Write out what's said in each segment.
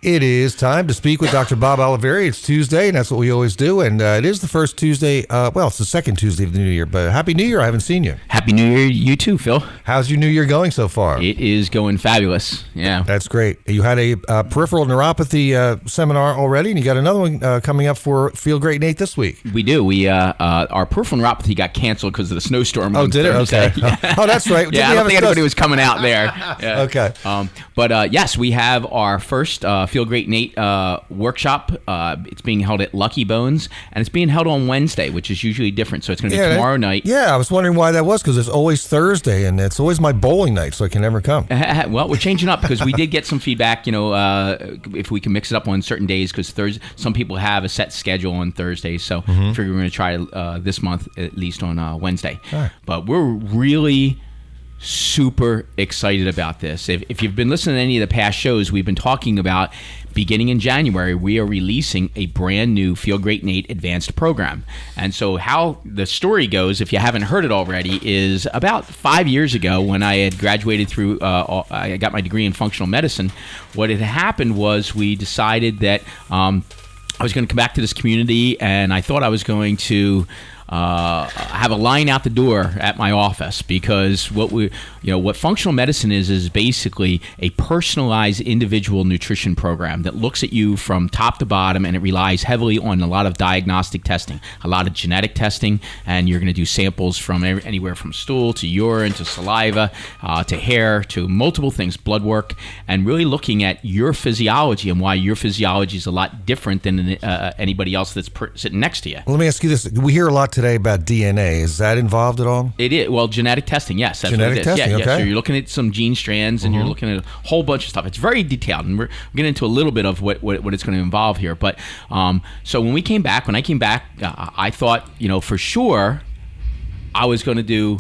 It is time to speak with Dr. Bob Olivieri. It's Tuesday, and that's what we always do. And it is the first Tuesday. Well, it's the second Tuesday of the new year. But Happy New Year. I haven't seen you. Happy New Year, you too, Phil. How's your new year going so far? It is going fabulous. Yeah. That's great. You had a peripheral neuropathy seminar already, and you got another one coming up for Feel Great Nate this week. We do. We our peripheral neuropathy got canceled because of the snowstorm. Oh, did it? Okay. Yeah. Oh, that's right. Yeah, I don't think anybody was coming out there. Yeah. Okay. But yes, we have our first Feel Great Nate workshop. It's being held at Lucky Bones, and it's being held on Wednesday, which is usually different. So it's going to be tomorrow night. Yeah, I was wondering why that was, because it's always Thursday, and it's always my bowling night, so I can never come. Well, we're changing up because we did get some feedback, if we can mix it up on certain days, because some people have a set schedule on Thursdays. So I figure we're going to try this month, at least on Wednesday. Right. But we're really super excited about this. If you've been listening to any of the past shows, we've been talking about beginning in January, we are releasing a brand new Feel Great Nate advanced program. And so how the story goes, if you haven't heard it already, is about 5 years ago when I had graduated through, I got my degree in functional medicine. What had happened was we decided that I was going to come back to this community, and I thought I was going to have a line out the door at my office, because what functional medicine is basically a personalized individual nutrition program that looks at you from top to bottom, and it relies heavily on a lot of diagnostic testing, a lot of genetic testing, and you're going to do samples from anywhere from stool to urine to saliva to hair to multiple things, blood work, and really looking at your physiology and why your physiology is a lot different than anybody else that's sitting next to you. Let me ask you this. We hear a lot today about DNA. Is that involved at all? It is. Well, genetic testing, yes. That's genetic what it is. Testing, okay. So you're looking at some gene strands, and you're looking at a whole bunch of stuff. It's very detailed, and we're getting into a little bit of what it's going to involve here. But so when I came back, I thought, for sure I was going to do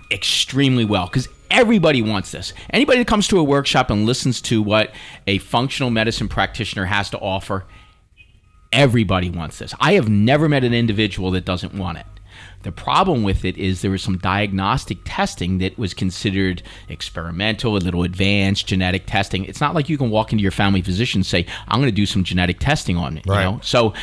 extremely well, because everybody wants this. Anybody that comes to a workshop and listens to what a functional medicine practitioner has to offer, everybody wants this. I have never met an individual that doesn't want it. The problem with it is there was some diagnostic testing that was considered experimental, a little advanced genetic testing. It's not like you can walk into your family physician and say, I'm going to do some genetic testing on it. Right. So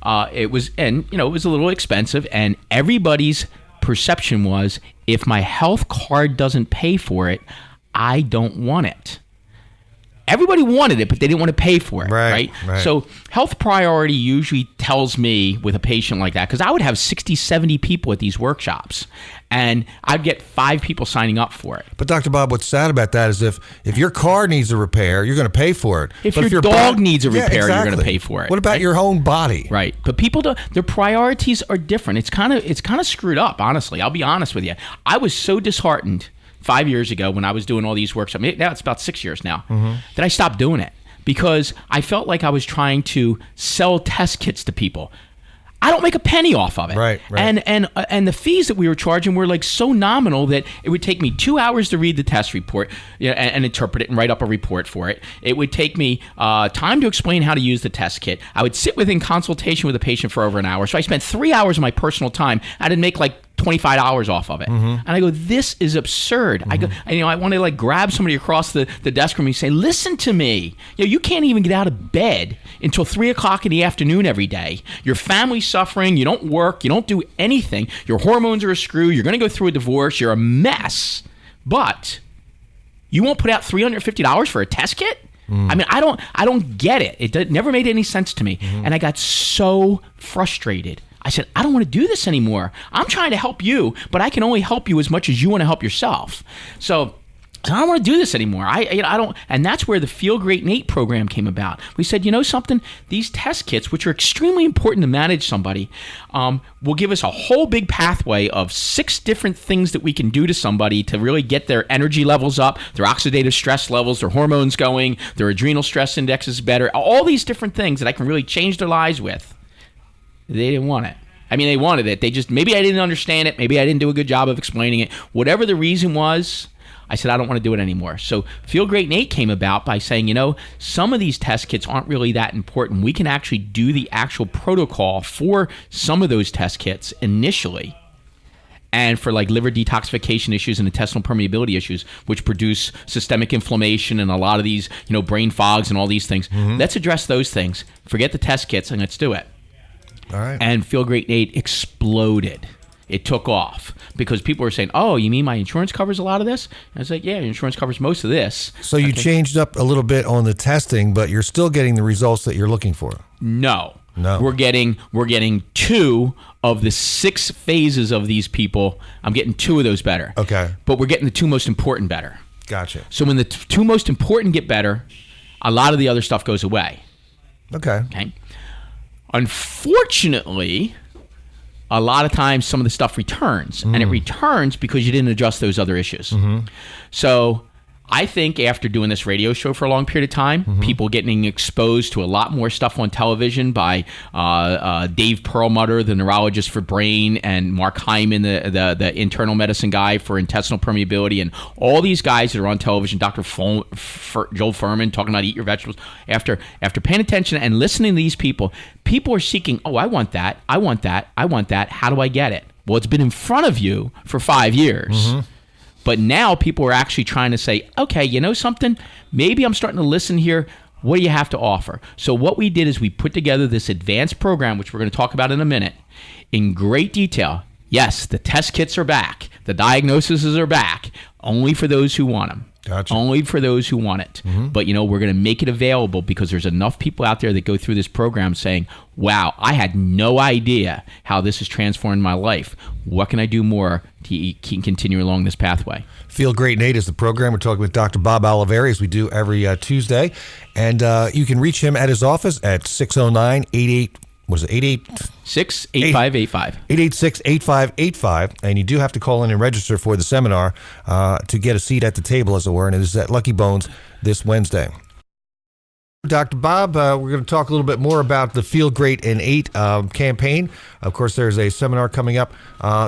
it was, and it was a little expensive, and everybody's perception was, if my health card doesn't pay for it, I don't want it. Everybody wanted it, but they didn't want to pay for it, right? So health priority usually tells me with a patient like that, because I would have 60, 70 people at these workshops, and I'd get 5 people signing up for it. But Dr. Bob, what's sad about that is if your car needs a repair, you're going to pay for it. If your dog needs a repair, you're going to pay for it. What about your own body? Right. But people their priorities are different. It's kind of screwed up, honestly. I'll be honest with you. I was so disheartened 5 years ago when I was doing all these workshops. Now it's about 6 years now that I stopped doing it, because I felt like I was trying to sell test kits to people. I don't make a penny off of it. Right. And the fees that we were charging were like so nominal that it would take me 2 hours to read the test report and interpret it and write up a report for it. It would take me time to explain how to use the test kit. I would sit within consultation with a patient for over an hour. So I spent 3 hours of my personal time. I didn't make like $25 off of it. And I go, this is absurd. I go, I want to grab somebody across the desk from me and say, listen to me. You can't even get out of bed until 3 o'clock in the afternoon every day. Your family's suffering. You don't work. You don't do anything. Your hormones are askew. You're going to go through a divorce. You're a mess. But you won't put out $350 for a test kit? I mean, I don't get it. It never made any sense to me. And I got so frustrated. I said, I don't want to do this anymore. I'm trying to help you, but I can only help you as much as you want to help yourself. So I don't want to do this anymore. I don't, and that's where the Feel Great Nate program came about. We said, something? These test kits, which are extremely important to manage somebody, will give us a whole big pathway of 6 different things that we can do to somebody to really get their energy levels up, their oxidative stress levels, their hormones going, their adrenal stress index is better, all these different things that I can really change their lives with. They didn't want it. I mean, they wanted it. They just, maybe I didn't understand it. Maybe I didn't do a good job of explaining it. Whatever the reason was, I said, I don't want to do it anymore. So Feel Great Nate came about by saying, some of these test kits aren't really that important. We can actually do the actual protocol for some of those test kits initially. and for like liver detoxification issues and intestinal permeability issues, which produce systemic inflammation and a lot of these, brain fogs and all these things. Let's address those things. Forget the test kits and let's do it. All right. And Feel Great Nate exploded. It took off because people were saying, "Oh, you mean my insurance covers a lot of this?" And I was like, "Yeah, your insurance covers most of this." So you changed up a little bit on the testing, but you're still getting the results that you're looking for. No. We're getting 2 of the 6 phases of these people. I'm getting 2 of those better. Okay. But we're getting the 2 most important better. Gotcha. So when the 2 most important get better, a lot of the other stuff goes away. Okay. Unfortunately, a lot of times some of the stuff returns, and it returns because you didn't adjust those other issues. So I think after doing this radio show for a long period of time, people getting exposed to a lot more stuff on television by Dave Perlmutter, the neurologist for brain, and Mark Hyman, the internal medicine guy for intestinal permeability, and all these guys that are on television, Dr. Joel Furman talking about eat your vegetables. After paying attention and listening to these people are seeking, oh, I want that, I want that, I want that. How do I get it? Well, it's been in front of you for 5 years. But now people are actually trying to say, okay, you know something? Maybe I'm starting to listen here. What do you have to offer? So what we did is we put together this advanced program, which we're going to talk about in a minute, in great detail. Yes, the test kits are back. The diagnoses are back, only for those who want them. Gotcha. Only for those who want it. But, we're going to make it available because there's enough people out there that go through this program saying, wow, I had no idea how this has transformed my life. What can I do more to continue along this pathway? Feel Great Nate is the program. We're talking with Dr. Bob Olivieri, as we do every Tuesday. And you can reach him at his office at 609-88... Was it 886-8585. 886-8585. And you do have to call in and register for the seminar to get a seat at the table, as it were. And it is at Lucky Bones this Wednesday. Dr. Bob, we're going to talk a little bit more about the Feel Great in 8 campaign. Of course, there's a seminar coming up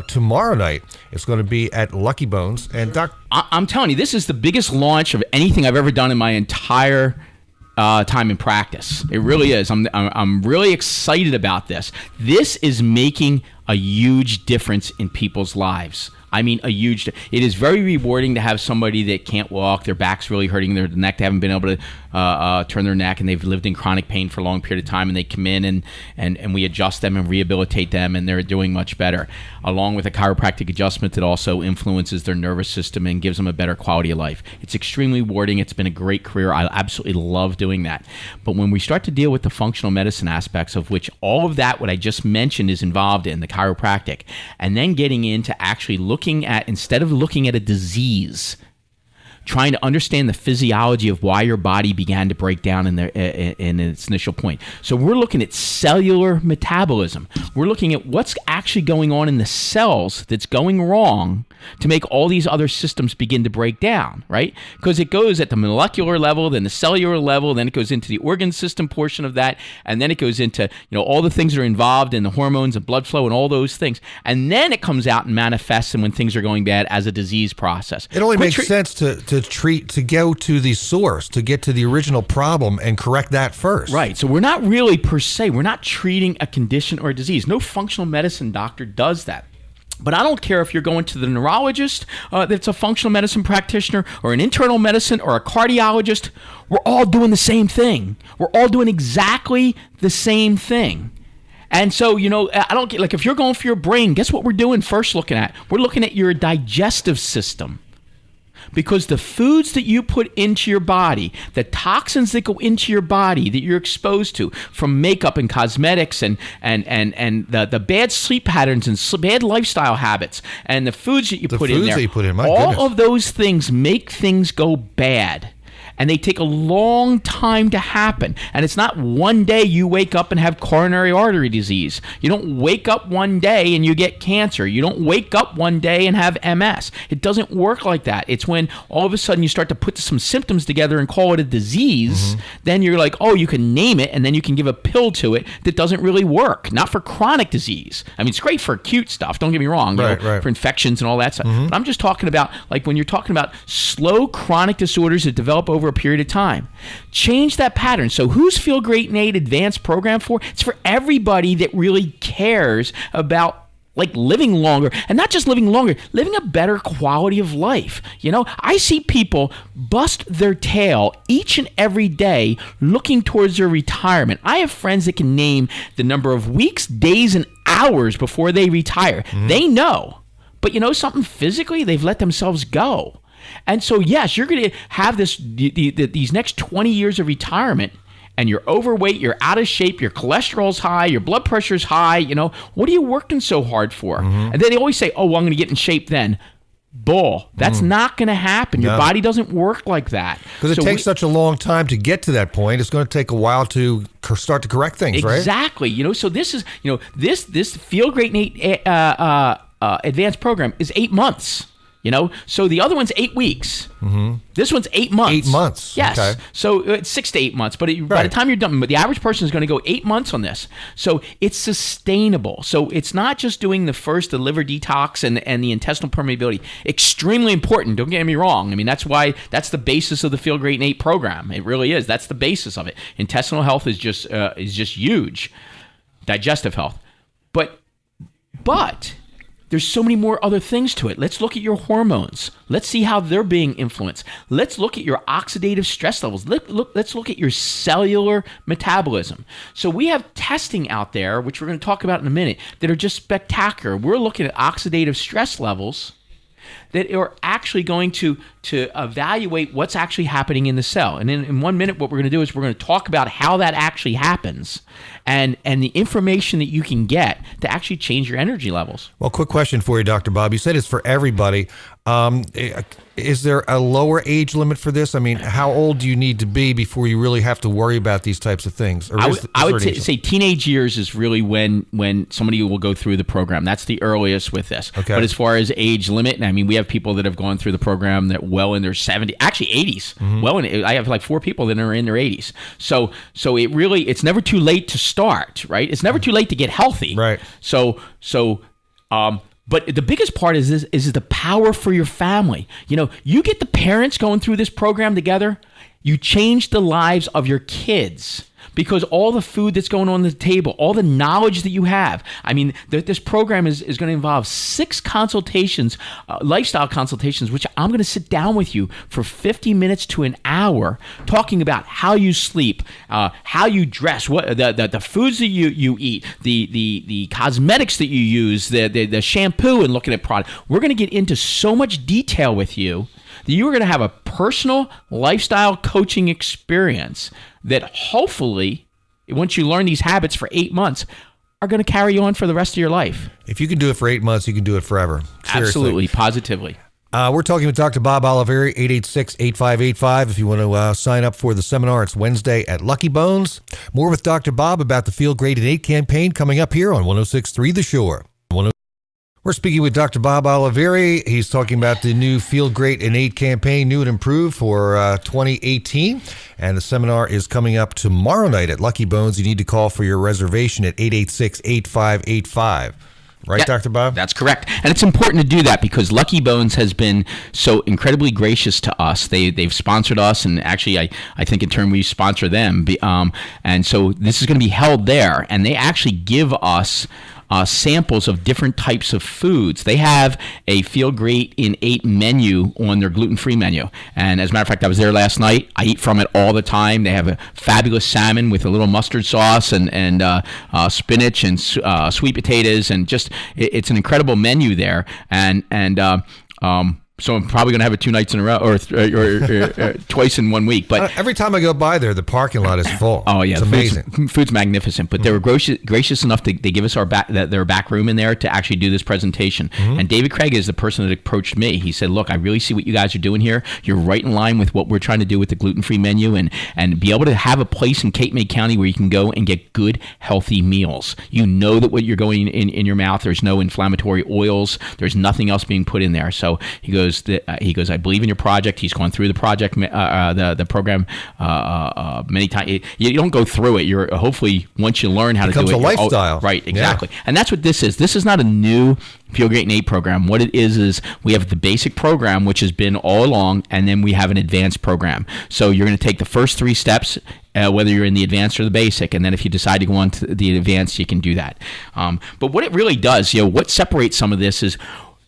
tomorrow night. It's going to be at Lucky Bones. And I'm telling you, this is the biggest launch of anything I've ever done in my entire time in practice. It really is. I'm really excited about this. This is making a huge difference in people's lives. I mean, it is very rewarding to have somebody that can't walk, their back's really hurting, their neck, they haven't been able to turn their neck, and they've lived in chronic pain for a long period of time, and they come in and we adjust them and rehabilitate them, and they're doing much better, along with a chiropractic adjustment that also influences their nervous system and gives them a better quality of life. It's extremely rewarding. It's been a great career. I absolutely love doing that. But when we start to deal with the functional medicine aspects, of which all of that, what I just mentioned, is involved in the chiropractic, and then getting into actually instead of looking at a disease, trying to understand the physiology of why your body began to break down in its initial point. So we're looking at cellular metabolism. We're looking at what's actually going on in the cells that's going wrong to make all these other systems begin to break down, right? Because it goes at the molecular level, then the cellular level, then it goes into the organ system portion of that, and then it goes into all the things that are involved in the hormones and blood flow and all those things. And then it comes out and manifests, and when things are going bad, as a disease process. It only makes sense to go to the source, to get to the original problem and correct that first. Right. So we're not really, per se, we're not treating a condition or a disease. No functional medicine doctor does that. But I don't care if you're going to the neurologist that's a functional medicine practitioner, or an internal medicine, or a cardiologist. We're all doing the same thing. We're all doing exactly the same thing. And so, I don't get, like, if you're going for your brain, guess what we're doing first looking at? We're looking at your digestive system. Because the foods that you put into your body, the toxins that go into your body that you're exposed to from makeup and cosmetics and the bad sleep patterns and bad lifestyle habits and the foods that you put in there, all of those things make things go bad. And they take a long time to happen. And it's not one day you wake up and have coronary artery disease. You don't wake up one day and you get cancer. You don't wake up one day and have MS. It doesn't work like that. It's when all of a sudden you start to put some symptoms together and call it a disease. Then you're like, oh, you can name it, and then you can give a pill to it that doesn't really work. Not for chronic disease. I mean, it's great for acute stuff. Don't get me wrong. Right. For infections and all that stuff. But I'm just talking about, like, when you're talking about slow chronic disorders that develop over a period of time. Change that pattern. So who's Feel Great Nate Advanced program for? It's for everybody that really cares about like living longer, and not just living longer, living a better quality of life. I see people bust their tail each and every day looking towards their retirement. I have friends that can name the number of weeks, days, and hours before they retire. They know. But something, physically, they've let themselves go. And so, yes, you're going to have these next 20 years of retirement, and you're overweight, you're out of shape, your cholesterol's high, your blood pressure's high, what are you working so hard for? And then they always say, oh, well, I'm going to get in shape then. Bull. That's not going to happen. Your body doesn't work like that. Because it takes such a long time to get to that point. It's going to take a while to start to correct things, right? Exactly. So this is, this Feel Great and 8 advanced program is 8 months. So the other one's 8 weeks. This one's 8 months. 8 months. Yes. Okay. So it's 6 to 8 months. But by the time you're done, but the average person is going to go 8 months on this. So it's sustainable. So it's not just doing the the liver detox and the intestinal permeability. Extremely important. Don't get me wrong. I mean, that's the basis of the Feel Great and 8 program. It really is. That's the basis of it. Intestinal health is just huge. Digestive health, but there's so many more other things to it. Let's look at your hormones. Let's see how they're being influenced. Let's look at your oxidative stress levels. Let's look at your cellular metabolism. So we have testing out there, which we're going to talk about in a minute, that are just spectacular. We're looking at oxidative stress levels that are actually going to evaluate what's actually happening in the cell. And in 1 minute, what we're going to do is we're going to talk about how that actually happens and the information that you can get to actually change your energy levels. Well, quick question for you, Dr. Bob. You said it's for everybody. Is there a lower age limit for this? I mean, how old do you need to be before you really have to worry about these types of things? Or I would say teenage years is really when somebody will go through the program. That's the earliest with this. Okay. But as far as age limit, I mean, we have people that have gone through the program that well in their 70s, actually 80s. I have like 4 people that are in their 80s. So it's never too late to start, right? It's never too late to get healthy. Right. But the biggest part is the power for your family. You get the parents going through this program together, you change the lives of your kids. Because all the food that's going on the table, all the knowledge that you have. I mean, this program is going to involve 6 consultations, lifestyle consultations, which I'm going to sit down with you for 50 minutes to an hour, talking about how you sleep, how you dress, what the foods that you eat, the cosmetics that you use, the shampoo, and looking at product. We're going to get into so much detail with you that you are going to have a personal lifestyle coaching experience that hopefully, once you learn these habits for 8 months, are going to carry you on for the rest of your life. If you can do it for 8 months, you can do it forever. Seriously. Absolutely, positively. We're talking with Dr. Bob Olivieri, 886-8585. If you want to sign up for the seminar, it's Wednesday at Lucky Bones. More with Dr. Bob about the Feel Great at 8 campaign coming up here on 106.3 The Shore. We're speaking with Dr. Bob Olivieri. He's talking about the new Feel Great and 8 campaign, new and improved for 2018. And the seminar is coming up tomorrow night at Lucky Bones. You need to call for your reservation at 886-8585. Right, yeah, Dr. Bob? That's correct. And it's important to do that because Lucky Bones has been so incredibly gracious to us. They've sponsored us, and actually I think in turn we sponsor them. And so this is going to be held there, and they actually give us samples of different types of foods. They have a Feel Great in 8 menu on their gluten-free menu. And as a matter of fact, I was there last night. I eat from it all the time. They have a fabulous salmon with a little mustard sauce and spinach and sweet potatoes, and just it's an incredible menu there. So I'm probably going to have it 2 nights in a row or twice in 1 week. But every time I go by there, the parking lot is full. Oh yeah, it's amazing. Food's magnificent. But they were gracious enough to they give us their back room in there to actually do this presentation. And David Craig is the person that approached me. He said, "Look, I really see what you guys are doing here. You're right in line with what we're trying to do with the gluten-free menu, and be able to have a place in Cape May County where you can go and get good, healthy meals. You know that what you're going in your mouth. There's no inflammatory oils. There's nothing else being put in there." So he goes, I believe in your project. He's gone through the project, the program many times. You don't go through it. You're hopefully once you learn how to do it, becomes a lifestyle. Right, exactly. Yeah. And that's what this is. This is not a new Feel Great and 8 program. What it is we have the basic program, which has been all along, and then we have an advanced program. So you're going to take the first 3 steps whether you're in the advanced or the basic. And then if you decide to go on to the advanced, you can do that. But what it really does, what separates some of this is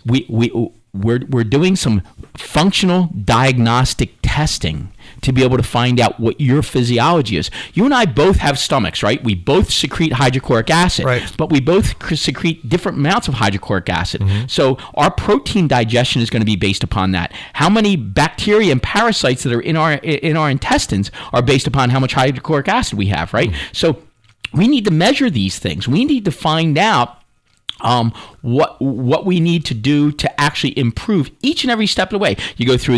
we're doing some functional diagnostic testing to be able to find out what your physiology is. You and I both have stomachs, right? We both secrete hydrochloric acid, right, but we both secrete different amounts of hydrochloric acid. So our protein digestion is going to be based upon that. How many bacteria and parasites that are in our intestines are based upon how much hydrochloric acid we have, right? So we need to measure these things. We need to find out what we need to do to actually improve each and every step of the way. You go through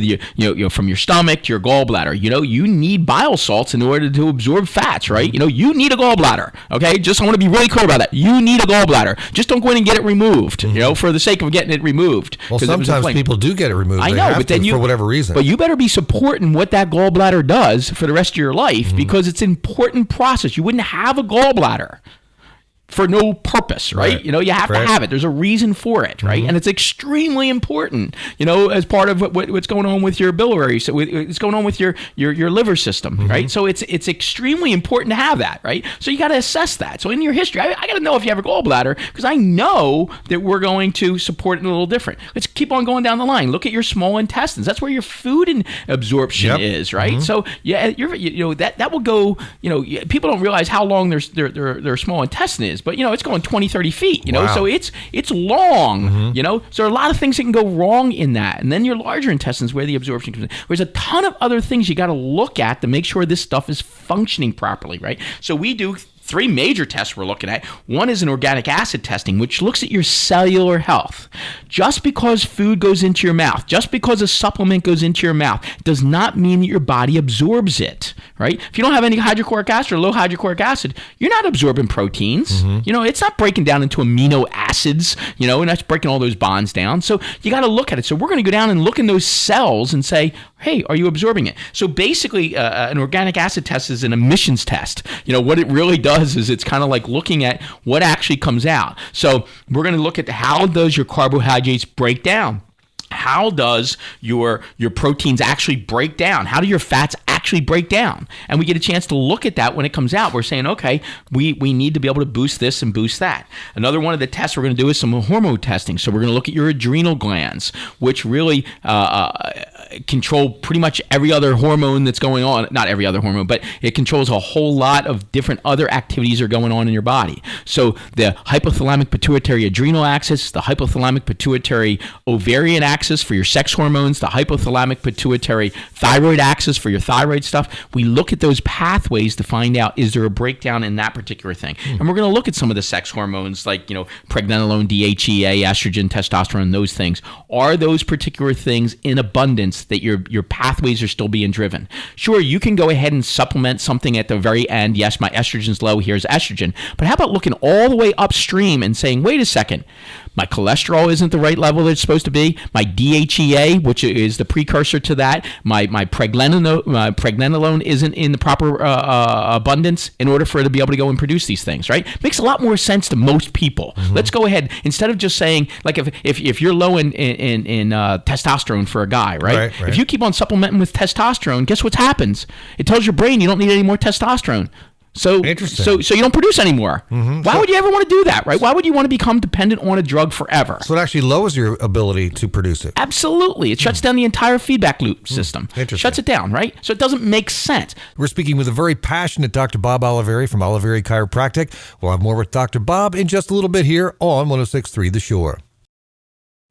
from your stomach to your gallbladder. You need bile salts in order to absorb fats, right? You need a gallbladder. Okay, I want to be really clear about that. You need a gallbladder. Just don't go in and get it removed. For the sake of getting it removed. Well, sometimes people do get it removed. I know, but then for whatever reason. But you better be supporting what that gallbladder does for the rest of your life because it's an important process. You wouldn't have a gallbladder for no purpose, right? You have to have it. There's a reason for it, right? And it's extremely important, as part of what's going on with your biliary. So it's going on with your liver system, right? So it's extremely important to have that, right? So you got to assess that. So in your history, I got to know if you have a gallbladder because I know that we're going to support it a little different. Let's keep on going down the line. Look at your small intestines. That's where your food and absorption is, right? So that will go. People don't realize how long their small intestine is. But it's going 20, 30 feet, Wow. So it's long, so there are a lot of things that can go wrong in that. And then your larger intestines where the absorption comes in. There's a ton of other things you got to look at to make sure this stuff is functioning properly, right? So we do 3 major tests we're looking at. One is an organic acid testing, which looks at your cellular health. Just because food goes into your mouth, just because a supplement goes into your mouth, does not mean that your body absorbs it, right? If you don't have any hydrochloric acid or low hydrochloric acid, you're not absorbing proteins. It's not breaking down into amino acids, and that's breaking all those bonds down. So you got to look at it. So we're going to go down and look in those cells and say, hey, are you absorbing it? So basically, an organic acid test is an emissions test. What it really does is it's kind of like looking at what actually comes out. So we're going to look at how does your carbohydrates break down? How does your proteins actually break down? How do your fats actually break down? And we get a chance to look at that when it comes out. We're saying, okay, we need to be able to boost this and boost that. Another one of the tests we're going to do is some hormone testing. So we're going to look at your adrenal glands, which really control pretty much every other hormone that's going on. Not every other hormone, but it controls a whole lot of different other activities that are going on in your body. So the hypothalamic pituitary adrenal axis, the hypothalamic pituitary ovarian axis for your sex hormones, the hypothalamic pituitary thyroid axis for your thyroid stuff. We look at those pathways to find out, is there a breakdown in that particular thing? And we're going to look at some of the sex hormones like, pregnenolone, DHEA, estrogen, testosterone, those things. Are those particular things in abundance that your pathways are still being driven? Sure, you can go ahead and supplement something at the very end. Yes, my estrogen's low, here's estrogen. But how about looking all the way upstream and saying, wait a second, my cholesterol isn't the right level that it's supposed to be. My DHEA, which is the precursor to that, my pregnenolone isn't in the proper abundance in order for it to be able to go and produce these things, right? Makes a lot more sense to most people. Let's go ahead, instead of just saying, like if you're low in testosterone for a guy, right? If you keep on supplementing with testosterone, guess what happens? It tells your brain you don't need any more testosterone. So you don't produce anymore. Why would you ever want to do that, right? Why would you want to become dependent on a drug forever? So it actually lowers your ability to produce it. Absolutely. It shuts down the entire feedback loop system. Shuts it down, right? So it doesn't make sense. We're speaking with a very passionate Dr. Bob Olivieri from Olivieri Chiropractic. We'll have more with Dr. Bob in just a little bit here on 106.3 The Shore.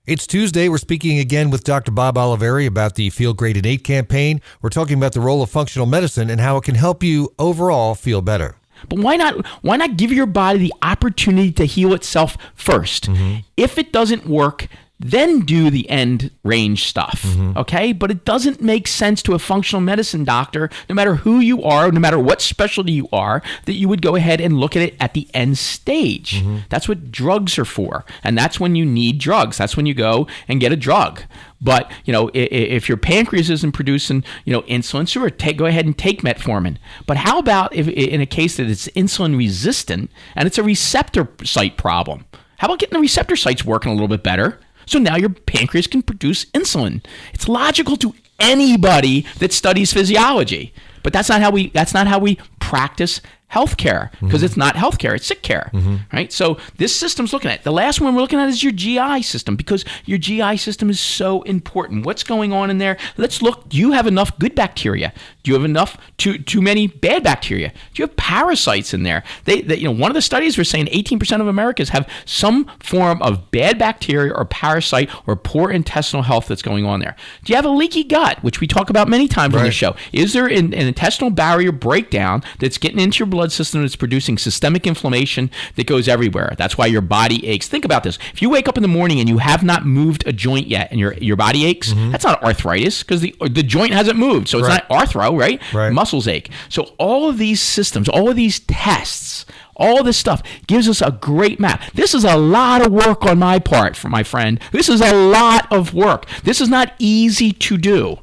It's Tuesday. We're speaking again with Dr. Bob Olivieri about the Feel Great at 8 campaign. We're talking about the role of functional medicine and how it can help you overall feel better. But why not give your body the opportunity to heal itself first? If it doesn't work, then do the end range stuff, okay? But it doesn't make sense to a functional medicine doctor, no matter who you are, no matter what specialty you are, that you would go ahead and look at it at the end stage. That's what drugs are for, and that's when you need drugs. That's when you go and get a drug. But, if your pancreas isn't producing, insulin, sure, go ahead and take metformin. But how about if in a case that it's insulin resistant and it's a receptor site problem? How about getting the receptor sites working a little bit better? So now your pancreas can produce insulin. It's logical to anybody that studies physiology. But that's not how we practice healthcare, because it's not healthcare, it's sick care, right? So this system's looking at, the last one we're looking at is your GI system, because your GI system is so important. What's going on in there? Let's look. Do you have enough good bacteria? Do you have enough too many bad bacteria? Do you have parasites in there? They one of the studies was saying 18% of Americans have some form of bad bacteria or parasite or poor intestinal health that's going on there. Do you have a leaky gut, which we talk about many times on the show? Is there an intestinal barrier breakdown that's getting into your blood system, that's producing systemic inflammation that goes everywhere? That's why your body aches. Think about this. If you wake up in the morning and you have not moved a joint yet and your body aches, that's not arthritis, because the joint hasn't moved. So it's not arthro, right? Muscles ache. So all of these systems, all of these tests, all this stuff gives us a great map. This is a lot of work on my part, for my friend. This is a lot of work. This is not easy to do.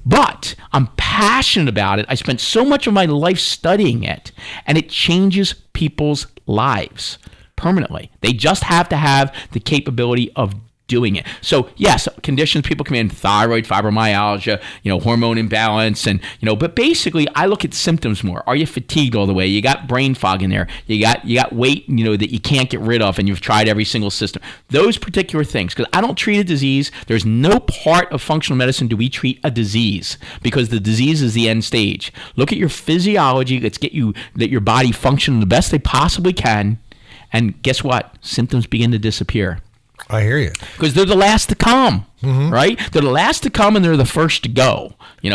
But I'm passionate about it. I spent so much of my life studying it, and it changes people's lives permanently. They just have to have the capability of doing it. So yes, conditions people come in, thyroid, fibromyalgia, hormone imbalance, and but basically I look at symptoms more. Are you fatigued all the way? You got brain fog in there. You got weight, that you can't get rid of, and you've tried every single system. Those particular things, because I don't treat a disease. There's no part of functional medicine do we treat a disease, because the disease is the end stage. Look at your physiology. Let's get you that your body functioning the best they possibly can, and guess what? Symptoms begin to disappear. I hear you. Because they're the last to come, right? They're the last to come, and they're the first to go.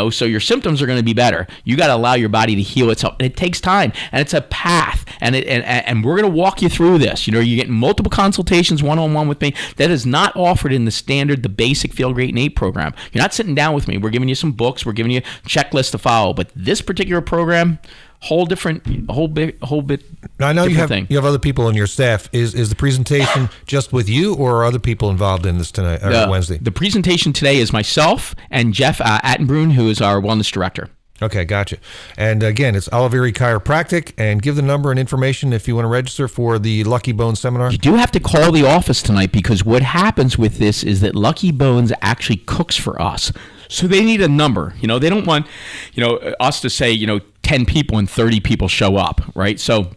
So your symptoms are going to be better. You got to allow your body to heal itself, and it takes time, and it's a path, and we're going to walk you through this. You're getting multiple consultations one-on-one with me. That is not offered in the basic Feel Great and 8 program. You're not sitting down with me. We're giving you some books. We're giving you a checklist to follow. But this particular program, whole bit. Now, I know you have thing. You have other people on your staff. Is the presentation just with you, or are other people involved in this tonight or Wednesday? The presentation today is myself and Jeff Attenbrun, who is our wellness director. Okay, gotcha. And again, it's Olivieri Chiropractic, and give the number and information if you want to register for the Lucky Bones seminar. You do have to call the office tonight, because what happens with this is that Lucky Bones actually cooks for us. So they need a number. They don't want, us to say, 10 people and 30 people show up, right? So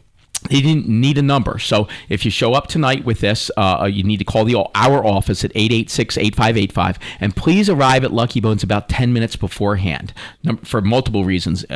they didn't need a number. So if you show up tonight with this, you need to call our office at 886-8585, and please arrive at Lucky Bones about 10 minutes beforehand, for multiple reasons.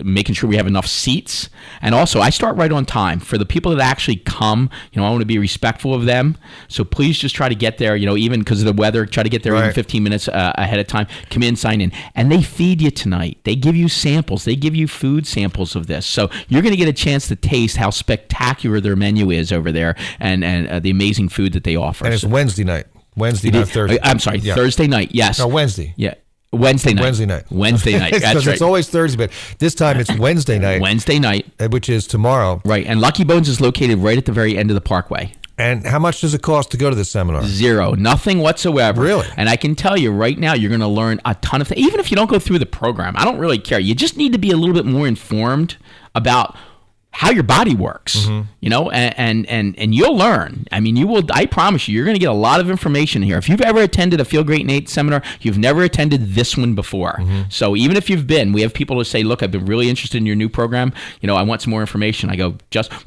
Making sure we have enough seats, and also I start right on time. For the people that actually come, I want to be respectful of them. So please just try to get there, even because of the weather, try to get there even 15 minutes ahead of time. Come in, sign in, and they feed you tonight. They give you samples. They give you food samples of this. So you're going to get a chance to taste how spectacular their menu is over there, and the amazing food that they offer. And it's Wednesday night. Not Thursday. I'm sorry, Thursday night. Yes. No, Wednesday. Yeah. Wednesday night. Wednesday night. That's right. It's always Thursday, but this time it's Wednesday night. Wednesday night. Which is tomorrow. Right. And Lucky Bones is located right at the very end of the Parkway. And how much does it cost to go to this seminar? Zero. Nothing whatsoever. Really? And I can tell you right now, you're going to learn a ton of things. Even if you don't go through the program, I don't really care. You just need to be a little bit more informed about how your body works, and you'll learn. I mean, I promise you're going to get a lot of information here. If you've ever attended a Feel Great and 8 seminar, you've never attended this one before. So even if you've been, we have people who say, look, I've been really interested in your new program. I want some more information. I go,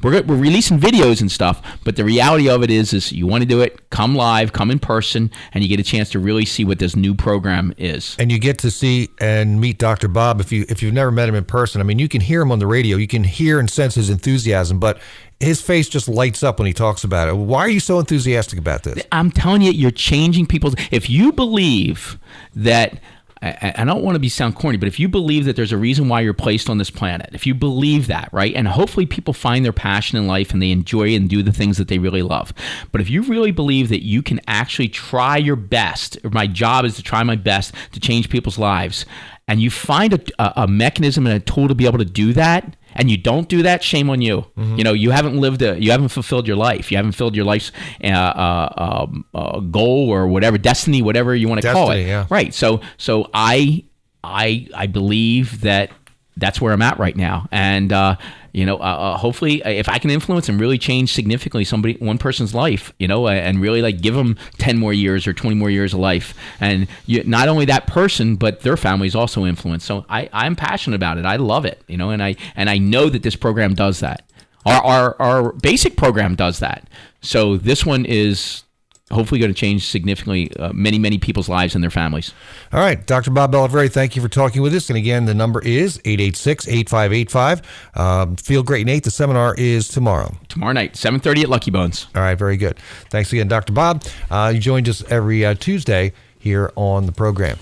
we're releasing videos and stuff, but the reality of it is you want to do it, come live, come in person, and you get a chance to really see what this new program is. And you get to see and meet Dr. Bob if you've never met him in person. I mean, you can hear him on the radio. You can hear and sense his enthusiasm, but his face just lights up when he talks about it. Why are you so enthusiastic about this? I'm telling you, you're changing people's... If you believe that... I don't want to sound corny, but if you believe that there's a reason why you're placed on this planet, if you believe that, right? And hopefully people find their passion in life and they enjoy and do the things that they really love. But if you really believe that you can actually try your best, or my job is to try my best to change people's lives, and you find a mechanism and a tool to be able to do that, and you don't do that, shame on you. You haven't fulfilled your life. You haven't filled your life's goal or whatever, destiny, whatever you want to call it. Yeah. Right. So I believe that that's where I'm at right now. And hopefully if I can influence and really change significantly one person's life, and really like give them 10 more years or 20 more years of life. And not only that person, but their families also influenced. So I'm passionate about it. I love it, and I know that this program does that. Our basic program does that. So this one is hopefully going to change significantly many people's lives and their families. All right, Dr. Bob Olivieri, thank you for talking with us. And again, the number is 886-8585. Feel Great Nate. The seminar is tomorrow. Tomorrow night, 7:30 at Lucky Bones. All right, very good. Thanks again, Dr. Bob. You joined us every Tuesday here on the program.